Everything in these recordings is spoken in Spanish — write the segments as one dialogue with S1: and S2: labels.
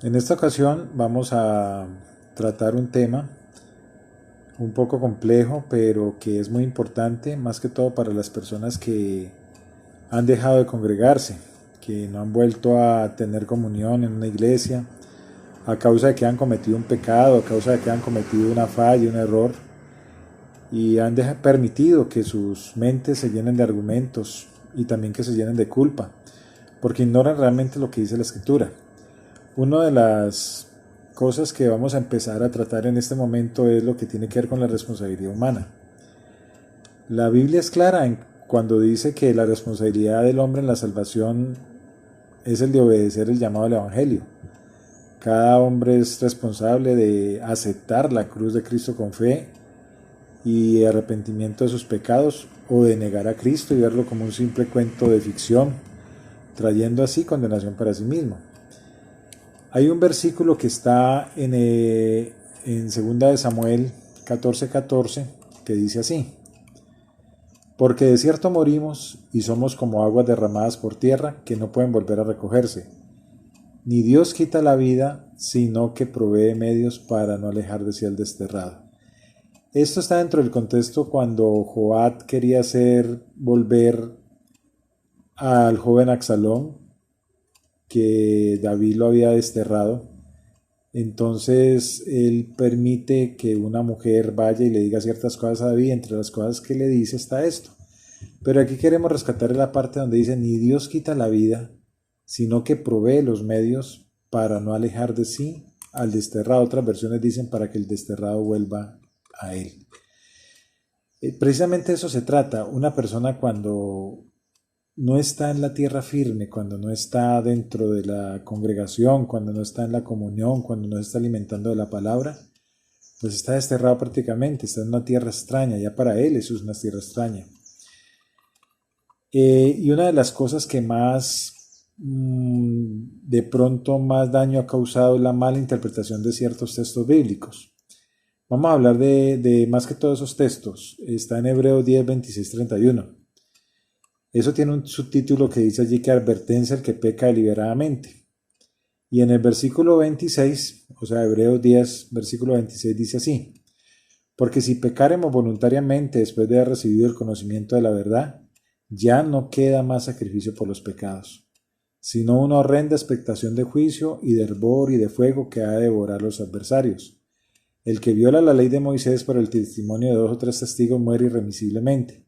S1: En esta ocasión vamos a tratar un tema un poco complejo, pero que es muy importante, más que todo para las personas que han dejado de congregarse, que no han vuelto a tener comunión en una iglesia, a causa de que han cometido un pecado, a causa de que han cometido una falla, un error, y han permitido que sus mentes se llenen de argumentos y también que se llenen de culpa, porque ignoran realmente lo que dice la Escritura. Una de las cosas que vamos a empezar a tratar en este momento es lo que tiene que ver con la responsabilidad humana. La Biblia es clara cuando dice que la responsabilidad del hombre en la salvación es el de obedecer el llamado del Evangelio. Cada hombre es responsable de aceptar la cruz de Cristo con fe y arrepentimiento de sus pecados, o de negar a Cristo y verlo como un simple cuento de ficción, trayendo así condenación para sí mismo. Hay un versículo que está en 2 de Samuel 14:14 que dice así: porque de cierto morimos y somos como aguas derramadas por tierra que no pueden volver a recogerse. Ni Dios quita la vida, sino que provee medios para no alejar de sí al desterrado. Esto está dentro del contexto cuando Joab quería hacer volver al joven Absalón, que David lo había desterrado. Entonces él permite que una mujer vaya y le diga ciertas cosas a David. Entre las cosas que le dice está esto. Pero aquí queremos rescatar la parte donde dice: ni Dios quita la vida, sino que provee los medios para no alejar de sí al desterrado. Otras versiones dicen para que el desterrado vuelva a él. Precisamente eso se trata. Una persona cuando no está en la tierra firme, cuando no está dentro de la congregación, cuando no está en la comunión, cuando no está alimentando de la palabra, pues está desterrado prácticamente, está en una tierra extraña. Ya para él eso es una tierra extraña. Y una de las cosas que más de pronto más daño ha causado es la mala interpretación de ciertos textos bíblicos. Vamos a hablar de más que todos esos textos. Está en Hebreos 10, 26, 31. Eso tiene un subtítulo que dice allí que advertencia al que peca deliberadamente. Y en el versículo 26, o sea, Hebreos 10, versículo 26 dice así: porque si pecaremos voluntariamente después de haber recibido el conocimiento de la verdad, ya no queda más sacrificio por los pecados, sino una horrenda expectación de juicio y de hervor y de fuego que ha de devorar a los adversarios. El que viola la ley de Moisés por el testimonio de 2 o 3 testigos muere irremisiblemente.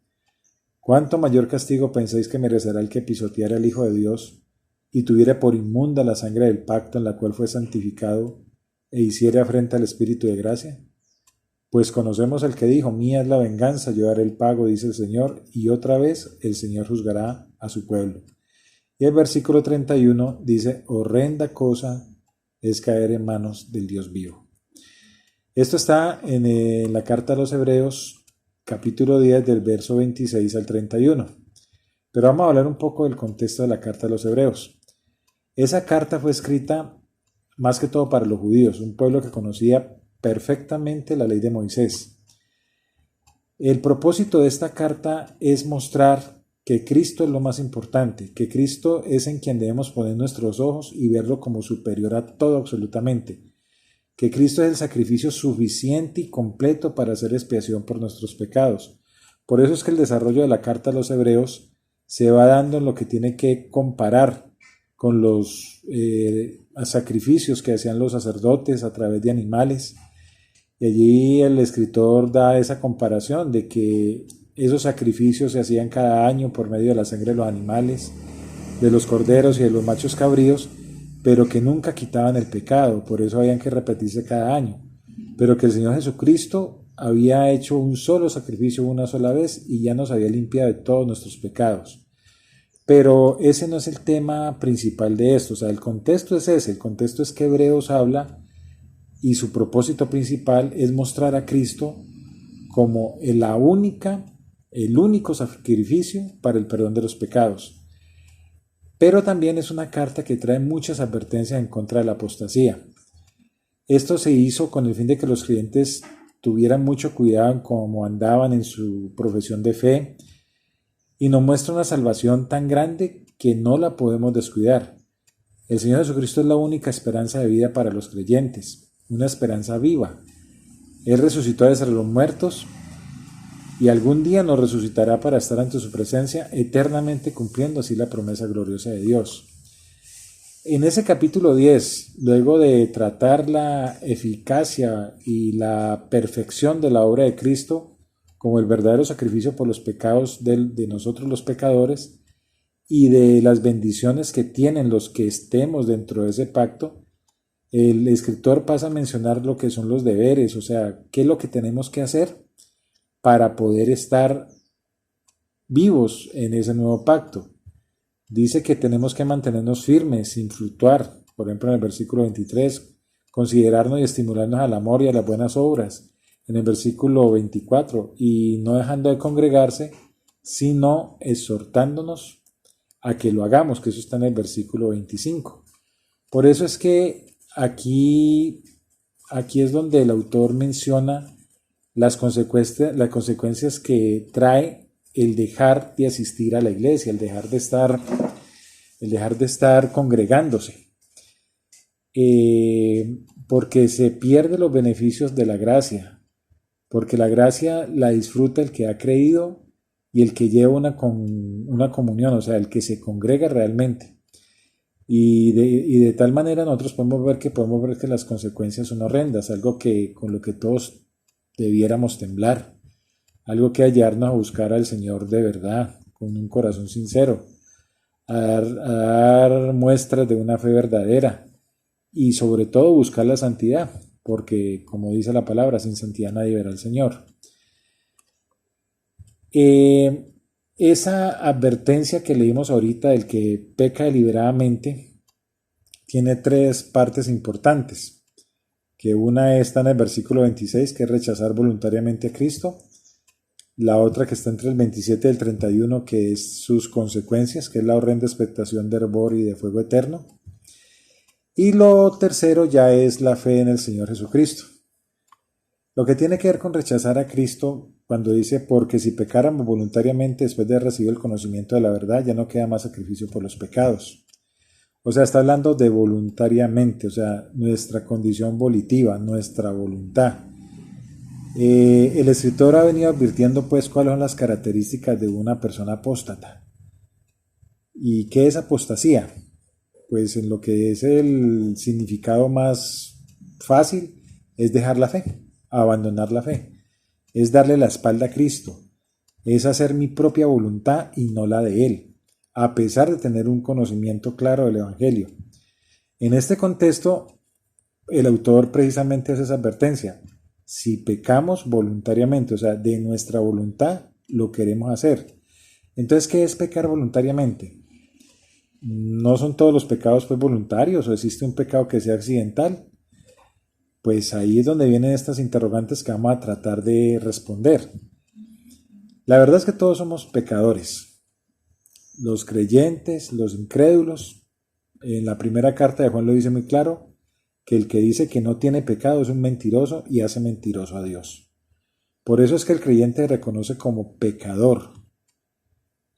S1: ¿Cuánto mayor castigo pensáis que merecerá el que pisoteara al Hijo de Dios y tuviera por inmunda la sangre del pacto en la cual fue santificado e hiciere afrenta al Espíritu de gracia? Pues conocemos al que dijo: mía es la venganza, yo daré el pago, dice el Señor, y otra vez el Señor juzgará a su pueblo. Y el versículo 31 dice: horrenda cosa es caer en manos del Dios vivo. Esto está en la carta a los Hebreos, capítulo 10, del verso 26 al 31. Pero vamos a hablar un poco del contexto de la carta a los Hebreos. Esa carta fue escrita más que todo para los judíos, un pueblo que conocía perfectamente la ley de Moisés. El propósito de esta carta es mostrar que Cristo es lo más importante, que Cristo es en quien debemos poner nuestros ojos y verlo como superior a todo absolutamente, que Cristo es el sacrificio suficiente y completo para hacer expiación por nuestros pecados. Por eso es que el desarrollo de la carta a los Hebreos se va dando en lo que tiene que comparar con los sacrificios que hacían los sacerdotes a través de animales. Y allí el escritor da esa comparación de que esos sacrificios se hacían cada año por medio de la sangre de los animales, de los corderos y de los machos cabríos, pero que nunca quitaban el pecado, por eso habían que repetirse cada año. Pero que el Señor Jesucristo había hecho un solo sacrificio una sola vez y ya nos había limpiado de todos nuestros pecados. Pero ese no es el tema principal de esto, o sea, el contexto es ese, el contexto es que Hebreos habla y su propósito principal es mostrar a Cristo como el único sacrificio para el perdón de los pecados. Pero también es una carta que trae muchas advertencias en contra de la apostasía. Esto se hizo con el fin de que los creyentes tuvieran mucho cuidado en cómo andaban en su profesión de fe, y nos muestra una salvación tan grande que no la podemos descuidar. El Señor Jesucristo es la única esperanza de vida para los creyentes, una esperanza viva. Él resucitó desde los muertos y algún día nos resucitará para estar ante su presencia, eternamente cumpliendo así la promesa gloriosa de Dios. En ese capítulo 10, luego de tratar la eficacia y la perfección de la obra de Cristo como el verdadero sacrificio por los pecados de nosotros los pecadores y de las bendiciones que tienen los que estemos dentro de ese pacto, el escritor pasa a mencionar lo que son los deberes, o sea, qué es lo que tenemos que hacer para poder estar vivos en ese nuevo pacto. Dice que tenemos que mantenernos firmes, sin fluctuar. Por ejemplo, en el versículo 23, considerarnos y estimularnos al amor y a las buenas obras. En el versículo 24, y no dejando de congregarse, sino exhortándonos a que lo hagamos, que eso está en el versículo 25. Por eso es que aquí es donde el autor menciona las consecuencias que trae el dejar de asistir a la iglesia, el dejar de estar congregándose, porque se pierden los beneficios de la gracia, porque la gracia la disfruta el que ha creído y el que lleva una comunión, o sea, el que se congrega realmente. Y de tal manera nosotros podemos ver que las consecuencias son horrendas, algo con lo que todos debiéramos temblar, algo que hallarnos a buscar al Señor de verdad, con un corazón sincero, a dar muestras de una fe verdadera y sobre todo buscar la santidad, porque como dice la palabra, sin santidad nadie verá al Señor. Esa advertencia que leímos ahorita del que peca deliberadamente tiene tres partes importantes, que una está en el versículo 26, que es rechazar voluntariamente a Cristo, la otra que está entre el 27 y el 31, que es sus consecuencias, que es la horrenda expectación de hervor y de fuego eterno, y lo tercero ya es la fe en el Señor Jesucristo. Lo que tiene que ver con rechazar a Cristo, cuando dice, porque si pecáramos voluntariamente después de recibir el conocimiento de la verdad, ya no queda más sacrificio por los pecados. O sea, está hablando de voluntariamente, o sea, nuestra condición volitiva, nuestra voluntad. El escritor ha venido advirtiendo pues cuáles son las características de una persona apóstata. ¿Y qué es apostasía? Pues en lo que es el significado más fácil es dejar la fe, abandonar la fe, es darle la espalda a Cristo, es hacer mi propia voluntad y no la de Él, a pesar de tener un conocimiento claro del Evangelio. En este contexto, el autor precisamente hace esa advertencia. Si pecamos voluntariamente, o sea, de nuestra voluntad, lo queremos hacer. Entonces, ¿qué es pecar voluntariamente? ¿No son todos los pecados pues voluntarios o existe un pecado que sea accidental? Pues ahí es donde vienen estas interrogantes que vamos a tratar de responder. La verdad es que todos somos pecadores. Los creyentes, los incrédulos. En la primera carta de Juan lo dice muy claro, que el que dice que no tiene pecado es un mentiroso y hace mentiroso a Dios. Por eso es que el creyente reconoce como pecador.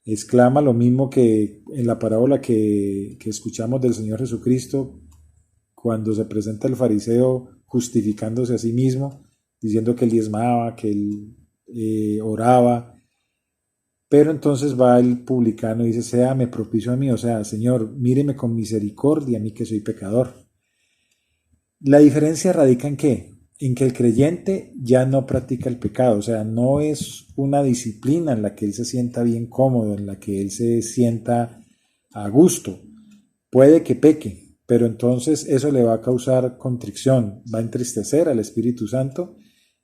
S1: Exclama lo mismo que en la parábola que escuchamos del Señor Jesucristo, cuando se presenta el fariseo justificándose a sí mismo, diciendo que él diezmaba, que él oraba, pero entonces va el publicano y dice, séame propicio a mí, o sea, Señor, míreme con misericordia a mí que soy pecador. La diferencia radica en qué? En que el creyente ya no practica el pecado, o sea, no es una disciplina en la que él se sienta bien cómodo, en la que él se sienta a gusto. Puede que peque, pero entonces eso le va a causar contrición, va a entristecer al Espíritu Santo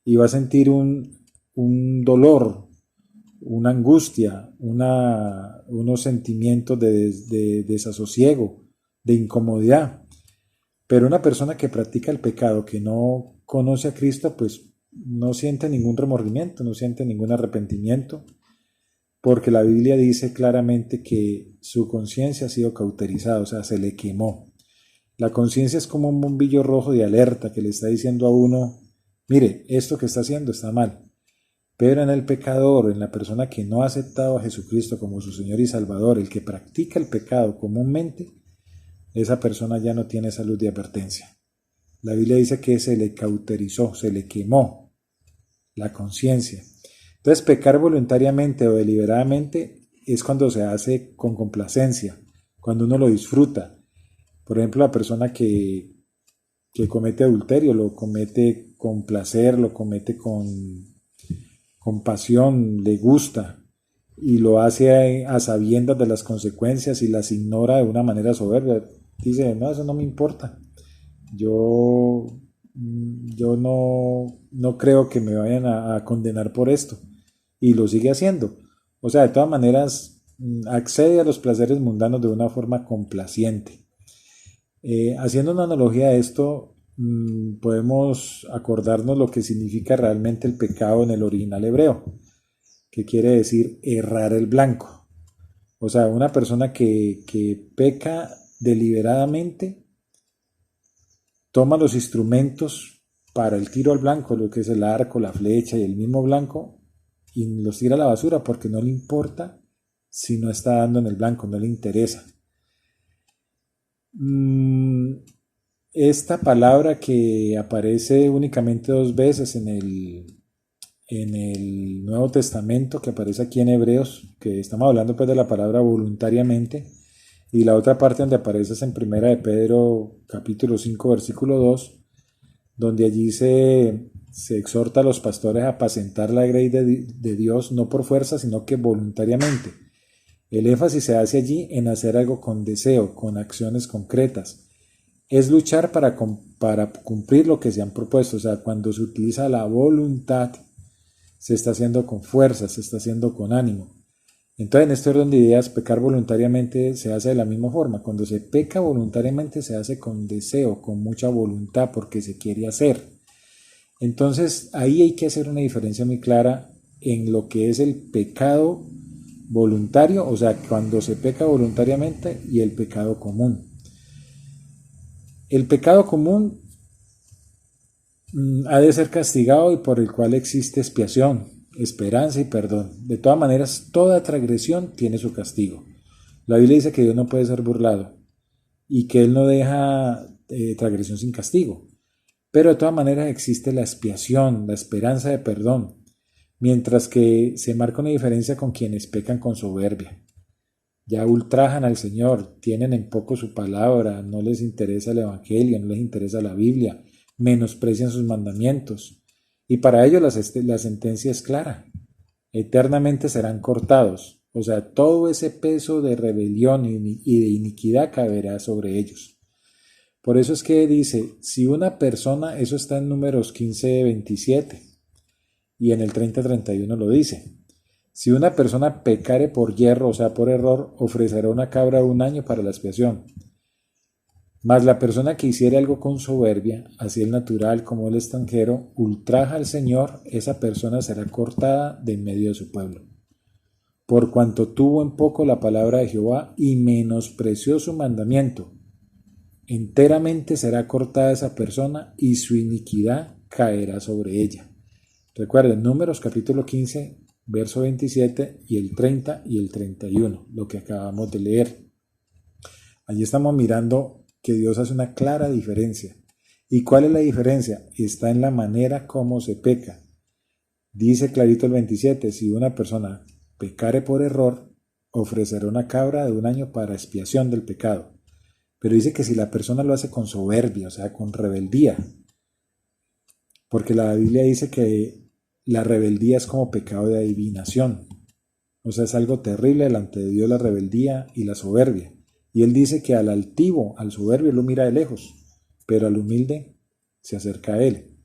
S1: y va a sentir un dolor, una angustia, unos sentimientos de desasosiego, de incomodidad. Pero una persona que practica el pecado, que no conoce a Cristo, pues no siente ningún remordimiento, no siente ningún arrepentimiento, porque la Biblia dice claramente que su conciencia ha sido cauterizada, o sea, se le quemó. La conciencia es como un bombillo rojo de alerta que le está diciendo a uno, mire, esto que está haciendo está mal. Pero en el pecador, en la persona que no ha aceptado a Jesucristo como su Señor y Salvador, el que practica el pecado comúnmente, esa persona ya no tiene esa luz de advertencia. La Biblia dice que se le cauterizó, se le quemó la conciencia. Entonces, pecar voluntariamente o deliberadamente es cuando se hace con complacencia, cuando uno lo disfruta. Por ejemplo, la persona que comete adulterio lo comete con placer, lo comete con pasión, le gusta y lo hace a sabiendas de las consecuencias y las ignora de una manera soberbia. Dice, no, eso no me importa. Yo, yo no creo que me vayan a condenar por esto. Y lo sigue haciendo. O sea, de todas maneras, accede a los placeres mundanos de una forma complaciente. Haciendo una analogía a esto, podemos acordarnos lo que significa realmente el pecado en el original hebreo, que quiere decir errar el blanco. O sea, una persona que peca deliberadamente toma los instrumentos para el tiro al blanco, lo que es el arco, la flecha y el mismo blanco, y los tira a la basura porque no le importa si no está dando en el blanco, no le interesa. Esta palabra que aparece únicamente 2 veces en el Nuevo Testamento, que aparece aquí en Hebreos, que estamos hablando pues de la palabra voluntariamente, y la otra parte donde aparece es en Primera de Pedro capítulo 5 versículo 2, donde allí se exhorta a los pastores a apacentar la grey de Dios no por fuerza, sino que voluntariamente. El énfasis se hace allí en hacer algo con deseo, con acciones concretas. Es luchar para cumplir lo que se han propuesto. O sea, cuando se utiliza la voluntad, se está haciendo con fuerza, se está haciendo con ánimo. Entonces, en este orden de ideas, pecar voluntariamente se hace de la misma forma. Cuando se peca voluntariamente, se hace con deseo, con mucha voluntad, porque se quiere hacer. Entonces, ahí hay que hacer una diferencia muy clara en lo que es el pecado voluntario, o sea, cuando se peca voluntariamente, y el pecado común. El pecado común ha de ser castigado y por el cual existe expiación, esperanza y perdón. De todas maneras, toda transgresión tiene su castigo. La Biblia dice que Dios no puede ser burlado y que Él no deja transgresión sin castigo. Pero de todas maneras existe la expiación, la esperanza de perdón, mientras que se marca una diferencia con quienes pecan con soberbia. Ya ultrajan al Señor, tienen en poco su palabra, no les interesa el Evangelio, no les interesa la Biblia, menosprecian sus mandamientos. Y para ellos la sentencia es clara. Eternamente serán cortados. O sea, todo ese peso de rebelión y de iniquidad caerá sobre ellos. Por eso es que dice, si una persona, eso está en Números 15:27 y en el 30:31 lo dice. Si una persona pecare por yerro, o sea, por error, ofrecerá una cabra de 1 año para la expiación. Mas la persona que hiciere algo con soberbia, así el natural como el extranjero, ultraja al Señor, esa persona será cortada de en medio de su pueblo. Por cuanto tuvo en poco la palabra de Jehová y menospreció su mandamiento, enteramente será cortada esa persona y su iniquidad caerá sobre ella. Recuerden, Números capítulo 15, verso 27 y el 30 y el 31, lo que acabamos de leer. Allí estamos mirando que Dios hace una clara diferencia. ¿Y cuál es la diferencia? Está en la manera como se peca. Dice clarito el 27, si una persona pecare por error, ofrecerá una cabra de 1 año para expiación del pecado. Pero dice que si la persona lo hace con soberbia, o sea, con rebeldía, porque la Biblia dice que la rebeldía es como pecado de adivinación. O sea, es algo terrible delante de Dios la rebeldía y la soberbia. Y él dice que al altivo, al soberbio, lo mira de lejos, pero al humilde se acerca a él.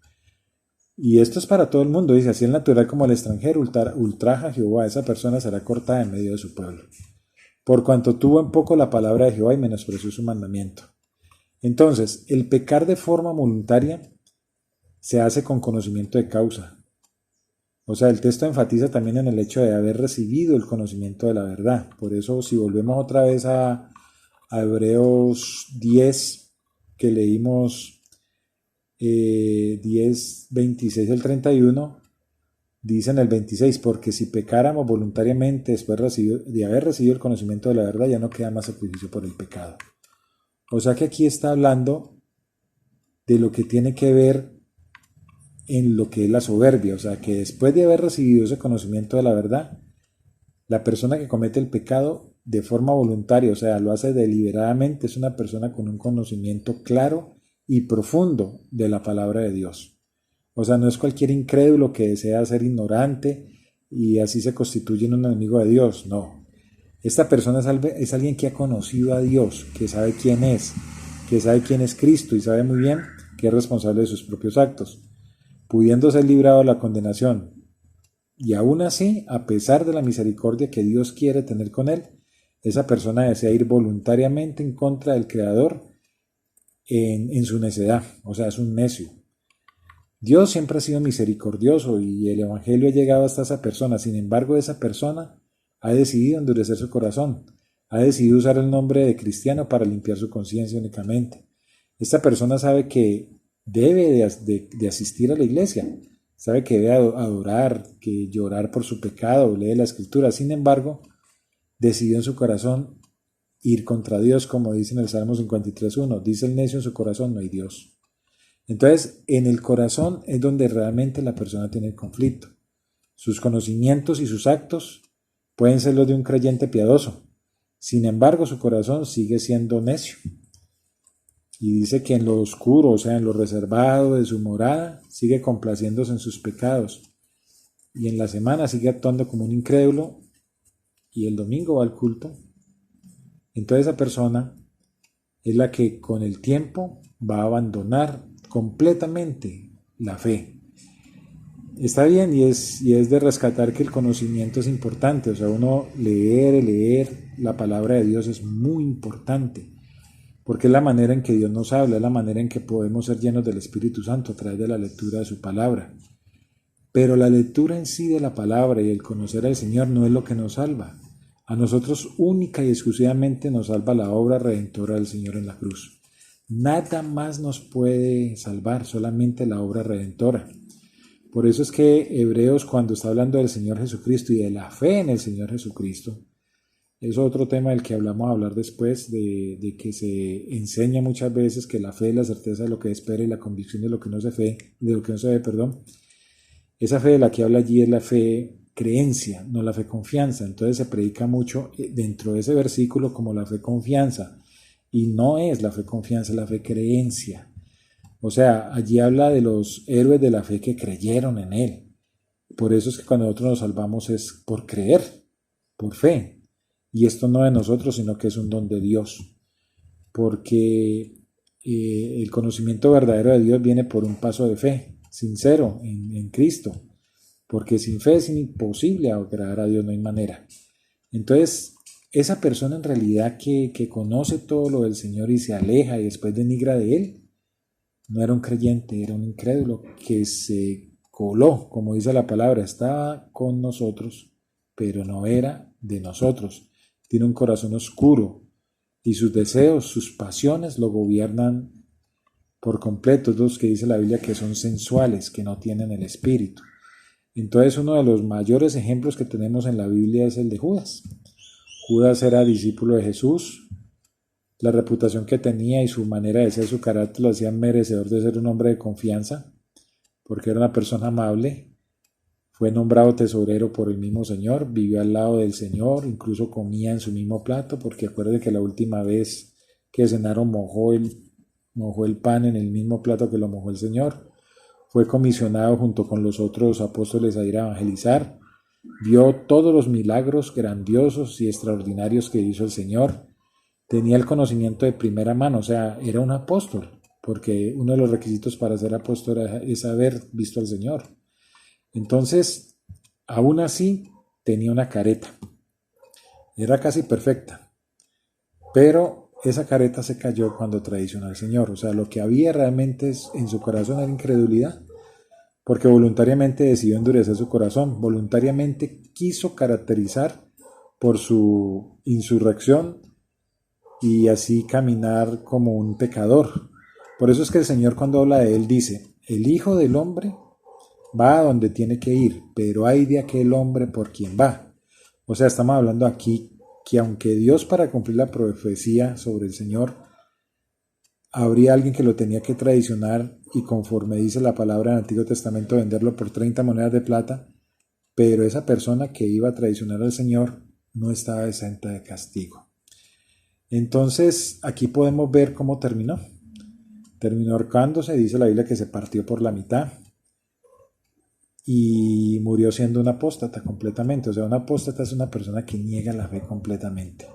S1: Y esto es para todo el mundo. Dice, así el natural como el extranjero ultraja a Jehová, esa persona será cortada en medio de su pueblo. Por cuanto tuvo en poco la palabra de Jehová y menospreció su mandamiento. Entonces, el pecar de forma voluntaria se hace con conocimiento de causa. O sea, el texto enfatiza también en el hecho de haber recibido el conocimiento de la verdad. Por eso, si volvemos otra vez a Hebreos 10, que leímos 10, 26 al 31, dice en el 26, porque si pecáramos voluntariamente después de haber recibido el conocimiento de la verdad, ya no queda más sacrificio por el pecado. O sea que aquí está hablando de lo que tiene que ver en lo que es la soberbia. O sea que después de haber recibido ese conocimiento de la verdad, la persona que comete el pecado de forma voluntaria, o sea, lo hace deliberadamente, es una persona con un conocimiento claro y profundo de la palabra de Dios. O sea, no es cualquier incrédulo que desea ser ignorante y así se constituye en un enemigo de Dios, no. Esta persona es alguien que ha conocido a Dios, que sabe quién es Cristo y sabe muy bien que es responsable de sus propios actos, pudiendo ser librado de la condenación. Y aún así, a pesar de la misericordia que Dios quiere tener con él, esa persona desea ir voluntariamente en contra del Creador en su necedad, o sea, es un necio. Dios siempre ha sido misericordioso y el Evangelio ha llegado hasta esa persona. Sin embargo, esa persona ha decidido endurecer su corazón, ha decidido usar el nombre de cristiano para limpiar su conciencia únicamente. Esta persona sabe que debe de asistir a la iglesia, sabe que debe adorar, que llorar por su pecado, lee la escritura. Sin embargo, decidió en su corazón ir contra Dios, como dice en el Salmo 53:1. Dice el necio en su corazón, no hay Dios. Entonces, en el corazón es donde realmente la persona tiene el conflicto. Sus conocimientos y sus actos pueden ser los de un creyente piadoso. Sin embargo, su corazón sigue siendo necio. Y dice que en lo oscuro, o sea, en lo reservado de su morada, sigue complaciéndose en sus pecados. Y en la semana sigue actuando como un incrédulo y el domingo va al culto. Entonces esa persona es la que con el tiempo va a abandonar completamente la fe. Está bien y es de rescatar que el conocimiento es importante, o sea, uno leer la palabra de Dios es muy importante, porque es la manera en que Dios nos habla, es la manera en que podemos ser llenos del Espíritu Santo a través de la lectura de su palabra. Pero la lectura en sí de la palabra y el conocer al Señor no es lo que nos salva. A nosotros única y exclusivamente nos salva la obra redentora del Señor en la cruz. Nada más nos puede salvar, solamente la obra redentora. Por eso es que Hebreos, cuando está hablando del Señor Jesucristo y de la fe en el Señor Jesucristo, es otro tema del que hablamos a hablar después, de que se enseña muchas veces que la fe es la certeza de lo que espera y la convicción de lo que no se ve, perdón. Esa fe de la que habla allí es la fe creencia, no la fe confianza. Entonces se predica mucho dentro de ese versículo como la fe confianza. Y no es la fe confianza, es la fe creencia. O sea, allí habla de los héroes de la fe que creyeron en él. Por eso es que cuando nosotros nos salvamos es por creer, por fe. Y esto no de nosotros, sino que es un don de Dios. Porque el conocimiento verdadero de Dios viene por un paso de fe, sincero, en Cristo. Porque sin fe es imposible agradar a Dios, no hay manera. Entonces, esa persona en realidad que conoce todo lo del Señor y se aleja y después denigra de Él, no era un creyente, era un incrédulo que se coló, como dice la palabra, estaba con nosotros, pero no era de nosotros. Tiene un corazón oscuro y sus deseos, sus pasiones lo gobiernan por completo. Es los que dice la Biblia que son sensuales, que no tienen el espíritu. Entonces uno de los mayores ejemplos que tenemos en la Biblia es el de Judas. Judas era discípulo de Jesús. La reputación que tenía y su manera de ser, su carácter lo hacían merecedor de ser un hombre de confianza, porque era una persona amable. Fue nombrado tesorero por el mismo Señor, vivió al lado del Señor, incluso comía en su mismo plato, porque acuérdate que la última vez que cenaron mojó el pan en el mismo plato que lo mojó el Señor. Fue comisionado junto con los otros apóstoles a ir a evangelizar. Vio todos los milagros grandiosos y extraordinarios que hizo el Señor. Tenía el conocimiento de primera mano, o sea, era un apóstol, porque uno de los requisitos para ser apóstol es haber visto al Señor. Entonces, aún así, tenía una careta. Era casi perfecta, pero esa careta se cayó cuando traicionó al Señor. O sea, lo que había realmente en su corazón era incredulidad, porque voluntariamente decidió endurecer su corazón, voluntariamente quiso caracterizar por su insurrección y así caminar como un pecador. Por eso es que el Señor, cuando habla de él, dice: el Hijo del Hombre va a donde tiene que ir, pero hay de aquel hombre por quien va. O sea, estamos hablando aquí que aunque Dios, para cumplir la profecía sobre el Señor, habría alguien que lo tenía que traicionar y conforme dice la palabra en el Antiguo Testamento venderlo por 30 monedas de plata, pero esa persona que iba a traicionar al Señor no estaba exenta de castigo. Entonces aquí podemos ver cómo terminó. Terminó ahorcándose, dice la Biblia que se partió por la mitad y murió siendo un apóstata completamente. O sea, un apóstata es una persona que niega la fe completamente.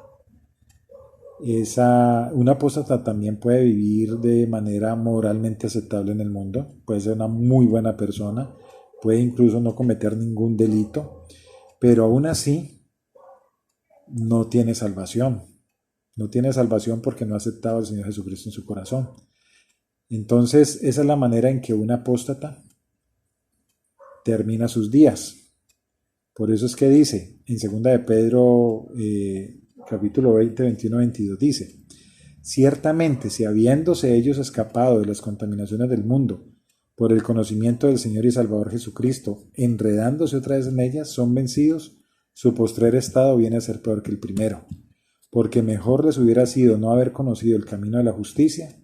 S1: Un apóstata también puede vivir de manera moralmente aceptable en el mundo, puede ser una muy buena persona, puede incluso no cometer ningún delito, pero aún así no tiene salvación. No tiene salvación porque no ha aceptado al Señor Jesucristo en su corazón. Entonces, esa es la manera en que un apóstata termina sus días. Por eso es que dice, en 2 de Pedro, capítulo 20, 21, 22, dice: ciertamente, si habiéndose ellos escapado de las contaminaciones del mundo, por el conocimiento del Señor y Salvador Jesucristo, enredándose otra vez en ellas, son vencidos, su postrer estado viene a ser peor que el primero. Porque mejor les hubiera sido no haber conocido el camino de la justicia,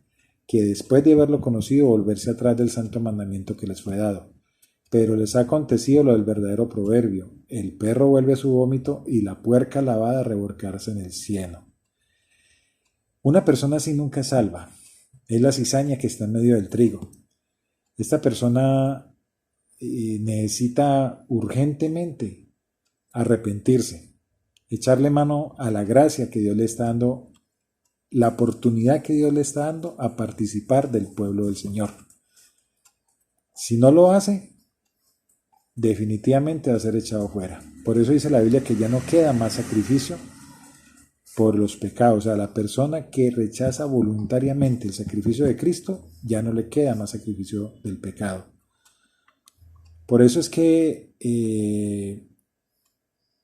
S1: que después de haberlo conocido volverse atrás del santo mandamiento que les fue dado. Pero les ha acontecido lo del verdadero proverbio: el perro vuelve a su vómito y la puerca lavada a revolcarse en el cieno. Una persona así nunca es salva. Es la cizaña que está en medio del trigo. Esta persona necesita urgentemente arrepentirse, echarle mano a la gracia que Dios le está dando, la oportunidad que Dios le está dando a participar del pueblo del Señor. Si no lo hace, definitivamente va a ser echado fuera. Por eso dice la Biblia que ya no queda más sacrificio por los pecados. O sea, la persona que rechaza voluntariamente el sacrificio de Cristo, ya no le queda más sacrificio del pecado. Por eso es que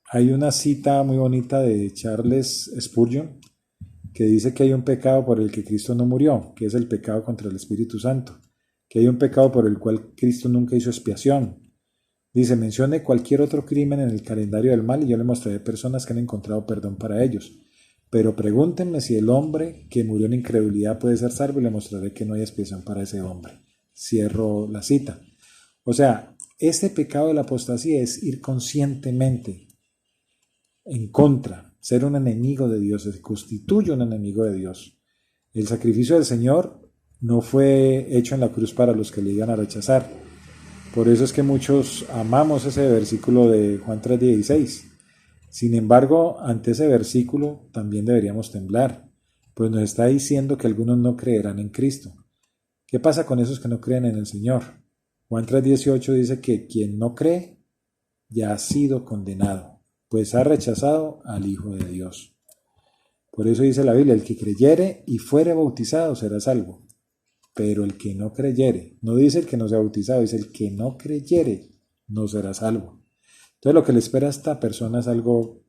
S1: hay una cita muy bonita de Charles Spurgeon que dice que hay un pecado por el que Cristo no murió, que es el pecado contra el Espíritu Santo, que hay un pecado por el cual Cristo nunca hizo expiación. Dice: mencione cualquier otro crimen en el calendario del mal y yo le mostraré personas que han encontrado perdón para ellos. Pero pregúntenme si el hombre que murió en incredulidad puede ser salvo y le mostraré que no hay expiación para ese hombre. Cierro la cita. O sea, este pecado de la apostasía es ir conscientemente en contra, ser un enemigo de Dios, se constituye un enemigo de Dios. El sacrificio del Señor no fue hecho en la cruz para los que le iban a rechazar. Por eso es que muchos amamos ese versículo de Juan 3:16. Sin embargo, ante ese versículo también deberíamos temblar, pues nos está diciendo que algunos no creerán en Cristo. ¿Qué pasa con esos que no creen en el Señor? Juan 3:18 dice que quien no cree ya ha sido condenado, pues ha rechazado al Hijo de Dios. Por eso dice la Biblia: el que creyere y fuere bautizado será salvo. Pero el que no creyere, no dice el que no sea bautizado, dice el que no creyere no será salvo. Entonces lo que le espera a esta persona es algo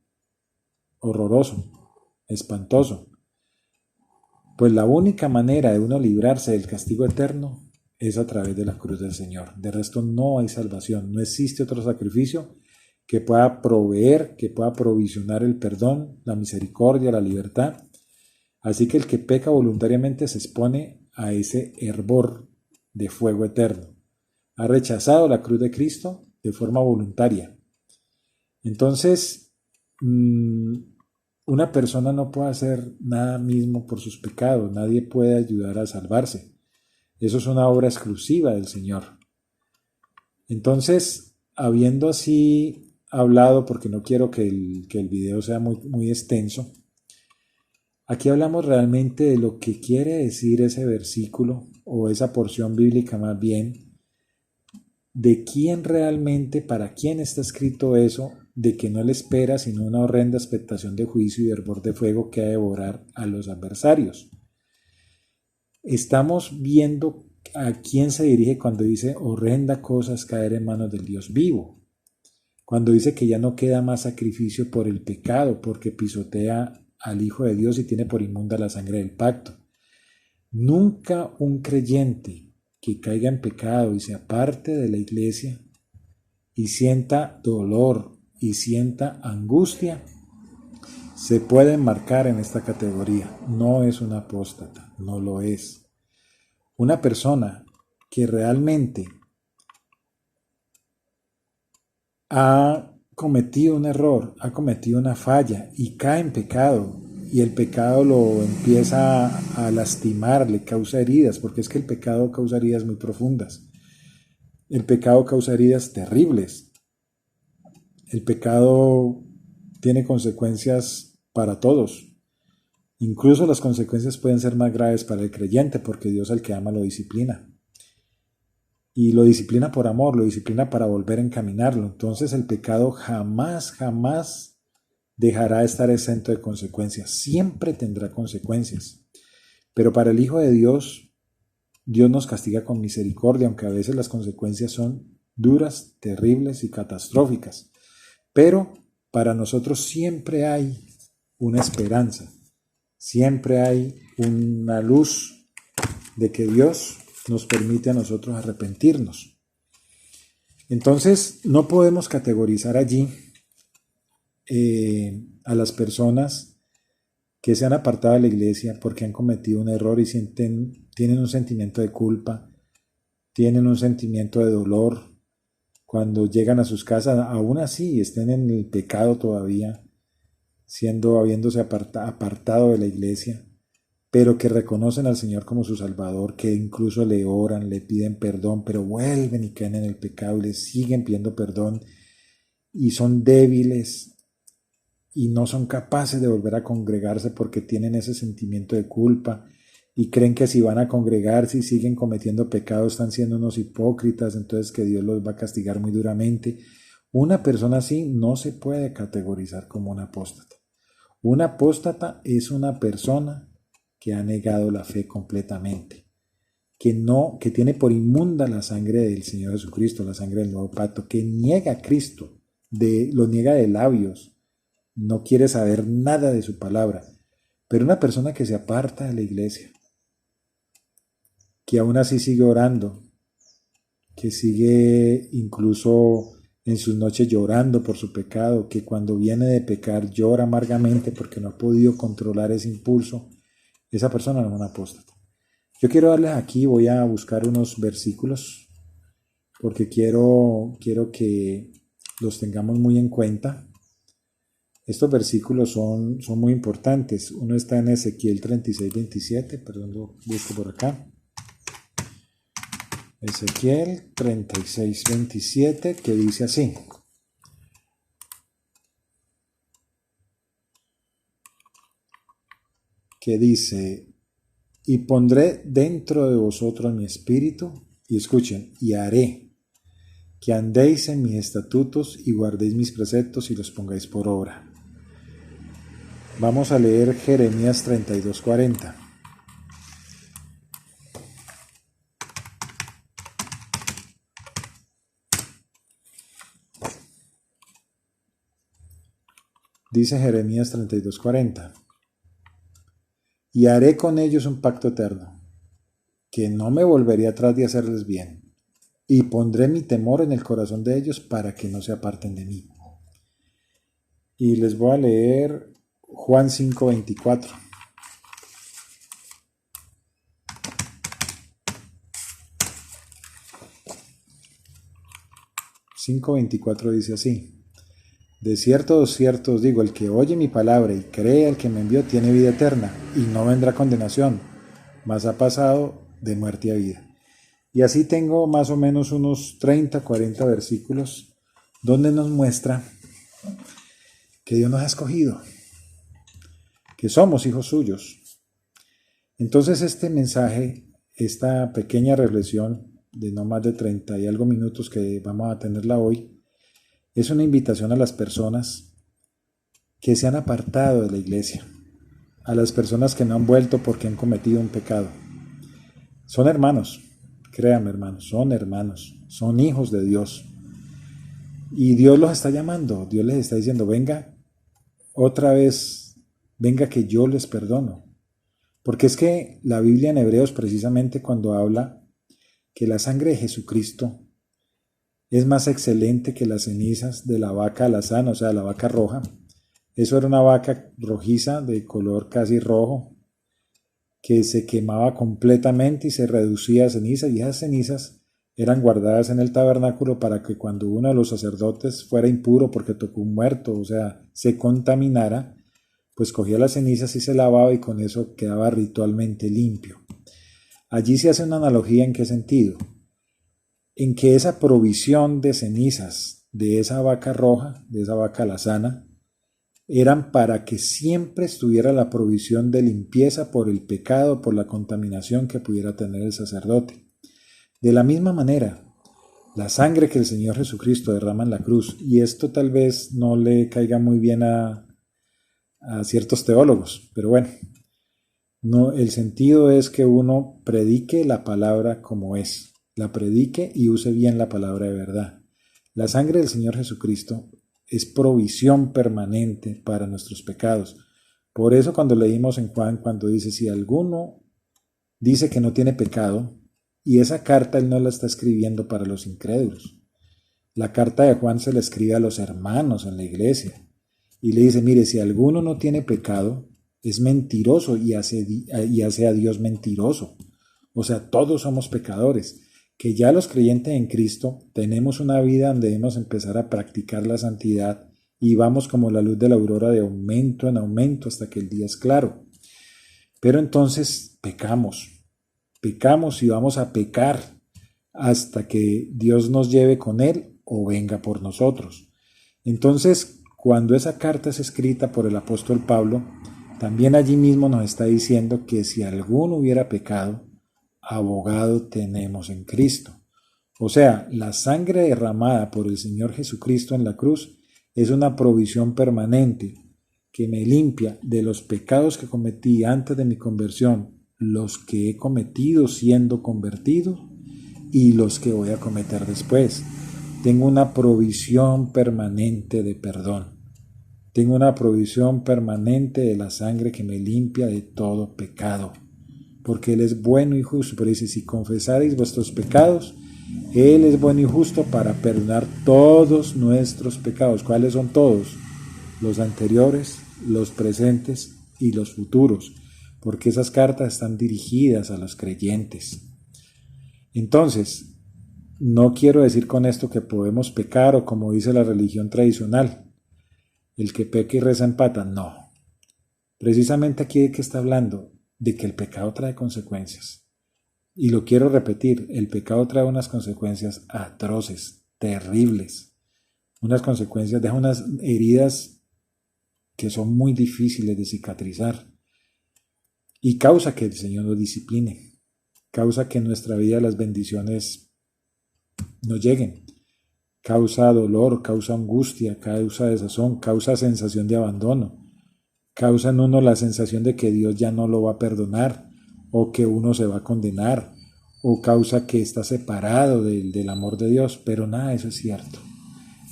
S1: horroroso, espantoso. Pues la única manera de uno librarse del castigo eterno es a través de la cruz del Señor. De resto no hay salvación, no existe otro sacrificio que pueda proveer, que pueda provisionar el perdón, la misericordia, la libertad. Así que el que peca voluntariamente se expone a ese hervor de fuego eterno. Ha rechazado la cruz de Cristo de forma voluntaria. Entonces, una persona no puede hacer nada mismo por sus pecados, nadie puede ayudar a salvarse. Eso es una obra exclusiva del Señor. Entonces, habiendo así hablado, porque no quiero que el video sea muy extenso, aquí hablamos realmente de lo que quiere decir ese versículo o esa porción bíblica más bien, de quién realmente, para quién está escrito eso, de que no le espera sino una horrenda expectación de juicio y de hervor de fuego que ha de devorar a los adversarios. Estamos viendo a quién se dirige cuando dice horrenda cosa es caer en manos del Dios vivo, cuando dice que ya no queda más sacrificio por el pecado, porque pisotea al Hijo de Dios y tiene por inmunda la sangre del pacto. Nunca un creyente que caiga en pecado y se aparte de la iglesia y sienta dolor y sienta angustia, se puede enmarcar en esta categoría. No es un apóstata, no lo es. Una persona que realmente ha cometido un error, ha cometido una falla y cae en pecado, y el pecado lo empieza a lastimar, le causa heridas, porque es que el pecado causa heridas muy profundas. El pecado causa heridas terribles. El pecado tiene consecuencias para todos. Incluso las consecuencias pueden ser más graves para el creyente, porque Dios al que ama lo disciplina. Y lo disciplina por amor, lo disciplina para volver a encaminarlo. Entonces el pecado jamás, jamás dejará de estar exento de consecuencias. Siempre tendrá consecuencias. Pero para el Hijo de Dios, Dios nos castiga con misericordia, aunque a veces las consecuencias son duras, terribles y catastróficas. Pero para nosotros siempre hay una esperanza. Siempre hay una luz de que Dios nos permite a nosotros arrepentirnos. Entonces, no podemos categorizar allí a las personas que se han apartado de la iglesia porque han cometido un error y tienen un sentimiento de culpa, tienen un sentimiento de dolor cuando llegan a sus casas, aún así estén en el pecado todavía, habiéndose apartado de la iglesia, pero que reconocen al Señor como su Salvador, que incluso le oran, le piden perdón, pero vuelven y caen en el pecado y le siguen pidiendo perdón y son débiles y no son capaces de volver a congregarse porque tienen ese sentimiento de culpa y creen que si van a congregarse y siguen cometiendo pecados están siendo unos hipócritas, entonces que Dios los va a castigar muy duramente. Una persona así no se puede categorizar como un apóstata. Un apóstata es una persona que ha negado la fe completamente, que tiene por inmunda la sangre del Señor Jesucristo, la sangre del nuevo pacto, que niega a Cristo, lo niega de labios, no quiere saber nada de su palabra. Pero una persona que se aparta de la iglesia, que aún así sigue orando, que sigue incluso en sus noches llorando por su pecado, que cuando viene de pecar llora amargamente porque no ha podido controlar ese impulso, esa persona no es una apóstata. Yo quiero darles aquí, voy a buscar unos versículos porque quiero que los tengamos muy en cuenta. Estos versículos son muy importantes. Uno está en Ezequiel 36:27, perdón, lo busco por acá. Ezequiel 36:27, que dice así. Que dice, y pondré dentro de vosotros mi espíritu, y escuchen, y haré que andéis en mis estatutos y guardéis mis preceptos y los pongáis por obra. Vamos a leer Jeremías 32:40. Dice Jeremías 32:40. Y haré con ellos un pacto eterno, que no me volveré atrás de hacerles bien, y pondré mi temor en el corazón de ellos para que no se aparten de mí. Y les voy a leer Juan 5:24. Dice así: de cierto os digo, el que oye mi palabra y cree al que me envió tiene vida eterna, y no vendrá condenación, mas ha pasado de muerte a vida. Y así tengo más o menos unos 30, 40 versículos donde nos muestra que Dios nos ha escogido, que somos hijos suyos. Entonces este mensaje, esta pequeña reflexión de no más de 30 y algo minutos que vamos a tenerla hoy, es una invitación a las personas que se han apartado de la iglesia, a las personas que no han vuelto porque han cometido un pecado. Son hermanos, créanme hermanos, son hijos de Dios. Y Dios los está llamando, Dios les está diciendo, venga, otra vez, venga que yo les perdono. Porque es que la Biblia en Hebreos precisamente cuando habla que la sangre de Jesucristo es más excelente que las cenizas de la vaca alazana, o sea, la vaca roja. Eso era una vaca rojiza de color casi rojo, que se quemaba completamente y se reducía a ceniza, y esas cenizas eran guardadas en el tabernáculo para que cuando uno de los sacerdotes fuera impuro porque tocó un muerto, o sea, se contaminara, pues cogía las cenizas y se lavaba y con eso quedaba ritualmente limpio. Allí se hace una analogía. ¿En qué sentido? En que esa provisión de cenizas de esa vaca roja, de esa vaca alazana, eran para que siempre estuviera la provisión de limpieza por el pecado, por la contaminación que pudiera tener el sacerdote. De la misma manera, la sangre que el Señor Jesucristo derrama en la cruz, y esto tal vez no le caiga muy bien a ciertos teólogos, pero bueno, no, el sentido es que uno predique la palabra como es, la predique y use bien la palabra de verdad. La sangre del Señor Jesucristo es provisión permanente para nuestros pecados. Por eso cuando leímos en Juan, cuando dice, si alguno dice que no tiene pecado, y esa carta él no la está escribiendo para los incrédulos. La carta de Juan se la escribe a los hermanos en la iglesia. Y le dice, mire, si alguno no tiene pecado, es mentiroso y hace a Dios mentiroso. O sea, todos somos pecadores. Que ya los creyentes en Cristo tenemos una vida donde debemos empezar a practicar la santidad y vamos como la luz de la aurora de aumento en aumento hasta que el día es claro. Pero entonces pecamos y vamos a pecar hasta que Dios nos lleve con Él o venga por nosotros. Entonces, cuando esa carta es escrita por el apóstol Pablo, también allí mismo nos está diciendo que si alguno hubiera pecado, abogado tenemos en Cristo. O sea, la sangre derramada por el Señor Jesucristo en la cruz es una provisión permanente que me limpia de los pecados que cometí antes de mi conversión, los que he cometido siendo convertido y los que voy a cometer después. Tengo una provisión permanente de perdón. Tengo una provisión permanente de la sangre que me limpia de todo pecado. Porque Él es bueno y justo. Pero dice, si confesareis vuestros pecados, Él es bueno y justo para perdonar todos nuestros pecados. ¿Cuáles son todos? Los anteriores, los presentes y los futuros. Porque esas cartas están dirigidas a los creyentes. Entonces, no quiero decir con esto que podemos pecar o como dice la religión tradicional, el que peca y reza empata. No. Precisamente aquí de qué está hablando, de que el pecado trae consecuencias. Y lo quiero repetir, el pecado trae unas consecuencias atroces, terribles. Unas consecuencias, deja unas heridas que son muy difíciles de cicatrizar. Y causa que el Señor nos discipline. Causa que en nuestra vida las bendiciones no lleguen. Causa dolor, causa angustia, causa desazón, causa sensación de abandono. Causa en uno la sensación de que Dios ya no lo va a perdonar o que uno se va a condenar o causa que está separado del amor de Dios, pero nada de eso es cierto.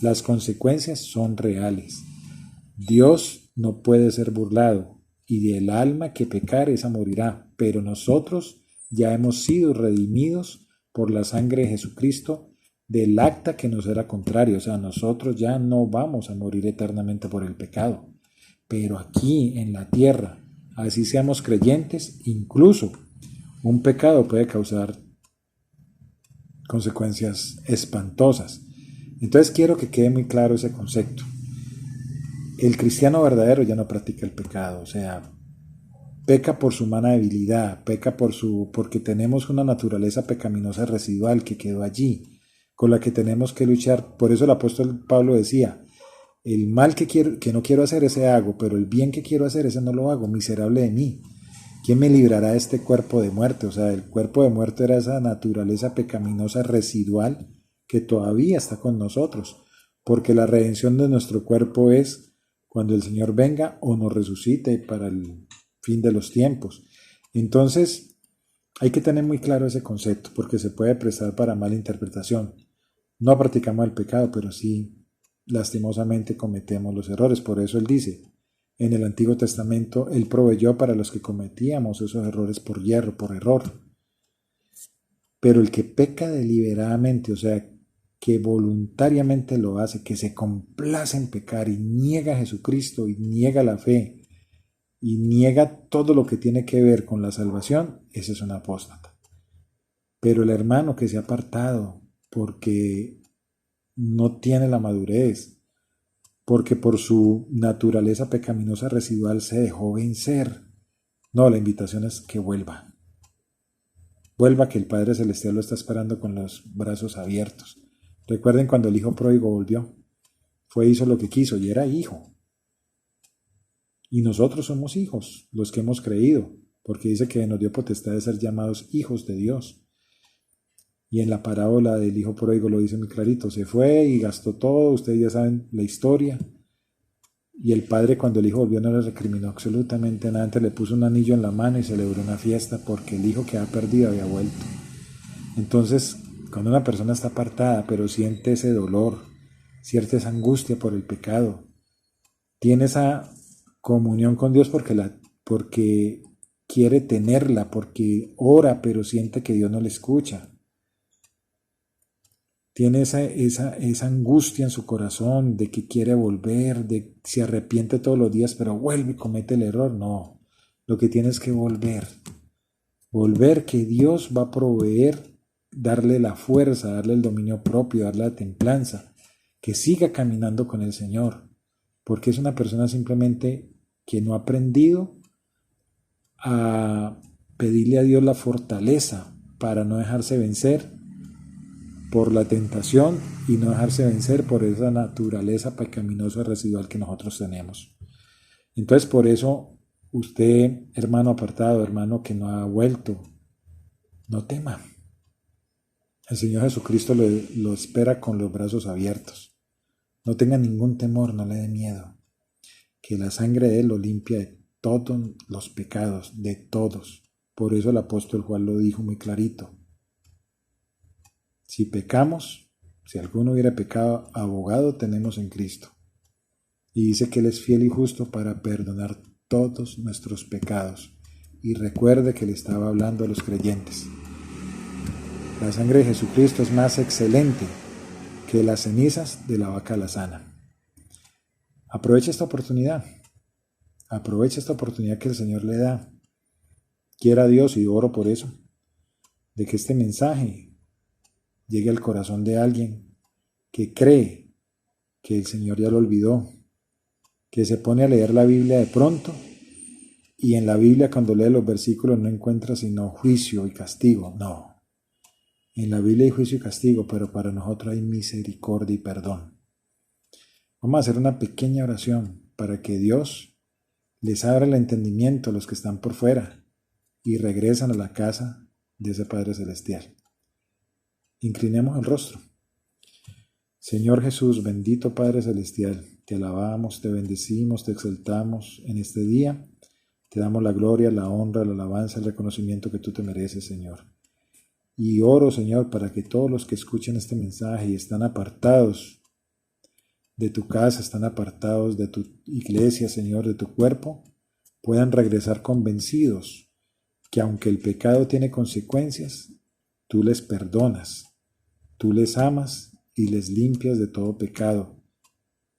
S1: Las consecuencias son reales. Dios no puede ser burlado y del alma que pecar esa morirá, pero nosotros ya hemos sido redimidos por la sangre de Jesucristo del acta que nos era contrario, o sea, nosotros ya no vamos a morir eternamente por el pecado. Pero aquí en la tierra, así seamos creyentes, incluso un pecado puede causar consecuencias espantosas. Entonces quiero que quede muy claro ese concepto. El cristiano verdadero ya no practica el pecado, o sea, peca por su humana debilidad, peca porque tenemos una naturaleza pecaminosa residual que quedó allí, con la que tenemos que luchar. Por eso el apóstol Pablo decía, el mal que no quiero hacer, ese hago, pero el bien que quiero hacer, ese no lo hago, miserable de mí. ¿Quién me librará de este cuerpo de muerte? O sea, el cuerpo de muerte era esa naturaleza pecaminosa residual que todavía está con nosotros, porque la redención de nuestro cuerpo es cuando el Señor venga o nos resucite para el fin de los tiempos. Entonces, hay que tener muy claro ese concepto, porque se puede prestar para mala interpretación. No practicamos el pecado, pero sí, lastimosamente cometemos los errores. Por eso Él dice, en el Antiguo Testamento, Él proveyó para los que cometíamos esos errores por hierro, por error. Pero el que peca deliberadamente, o sea, que voluntariamente lo hace, que se complace en pecar y niega a Jesucristo y niega la fe y niega todo lo que tiene que ver con la salvación, ese es un apóstata. Pero el hermano que se ha apartado porque no tiene la madurez, porque por su naturaleza pecaminosa residual se dejó vencer, no, la invitación es que vuelva. Vuelva, que el Padre Celestial lo está esperando con los brazos abiertos. Recuerden cuando el hijo pródigo volvió. Hizo lo que quiso y era hijo. Y nosotros somos hijos, los que hemos creído, porque dice que nos dio potestad de ser llamados hijos de Dios. Y en la parábola del hijo pródigo lo dice muy clarito. Se fue y gastó todo, ustedes ya saben la historia. Y el padre, cuando el hijo volvió, no le recriminó absolutamente nada. Antes le puso un anillo en la mano y celebró una fiesta porque el hijo que había perdido había vuelto. Entonces, cuando una persona está apartada, pero siente ese dolor, siente esa angustia por el pecado, tiene esa comunión con Dios porque quiere tenerla, porque ora, pero siente que Dios no le escucha. Tiene esa angustia en su corazón de que quiere volver, de que se arrepiente todos los días, pero vuelve y comete el error. No, lo que tiene es que volver. Volver, que Dios va a proveer, darle la fuerza, darle el dominio propio, darle la templanza, que siga caminando con el Señor, porque es una persona simplemente que no ha aprendido a pedirle a Dios la fortaleza para no dejarse vencer por la tentación y no dejarse vencer por esa naturaleza pecaminosa residual que nosotros tenemos. Entonces, por eso, usted, hermano apartado, hermano que no ha vuelto, no tema. El Señor Jesucristo lo espera con los brazos abiertos. No tenga ningún temor, no le dé miedo. Que la sangre de Él lo limpia de todos los pecados, de todos. Por eso el apóstol Juan lo dijo muy clarito. Si pecamos, si alguno hubiera pecado, abogado tenemos en Cristo. Y dice que Él es fiel y justo para perdonar todos nuestros pecados. Y recuerde que le estaba hablando a los creyentes. La sangre de Jesucristo es más excelente que las cenizas de la vaca alazana. Aprovecha esta oportunidad. Aprovecha esta oportunidad que el Señor le da. Quiera Dios, y oro por eso, de que este mensaje llegue al corazón de alguien que cree que el Señor ya lo olvidó, que se pone a leer la Biblia de pronto y en la Biblia cuando lee los versículos no encuentra sino juicio y castigo. No, en la Biblia hay juicio y castigo, pero para nosotros hay misericordia y perdón. Vamos a hacer una pequeña oración para que Dios les abra el entendimiento a los que están por fuera y regresan a la casa de ese Padre Celestial. Inclinemos el rostro. Señor Jesús, bendito Padre Celestial, te alabamos, te bendecimos, te exaltamos en este día. Te damos la gloria, la honra, la alabanza, el reconocimiento que tú te mereces, Señor. Y oro, Señor, para que todos los que escuchen este mensaje y están apartados de tu casa, están apartados de tu iglesia, Señor, de tu cuerpo, puedan regresar convencidos que aunque el pecado tiene consecuencias, tú les perdonas, tú les amas y les limpias de todo pecado,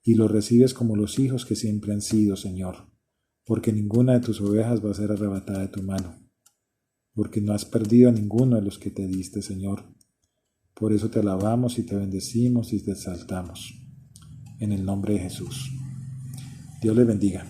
S1: y los recibes como los hijos que siempre han sido, Señor, porque ninguna de tus ovejas va a ser arrebatada de tu mano, porque no has perdido a ninguno de los que te diste, Señor. Por eso te alabamos y te bendecimos y te exaltamos. En el nombre de Jesús. Dios les bendiga.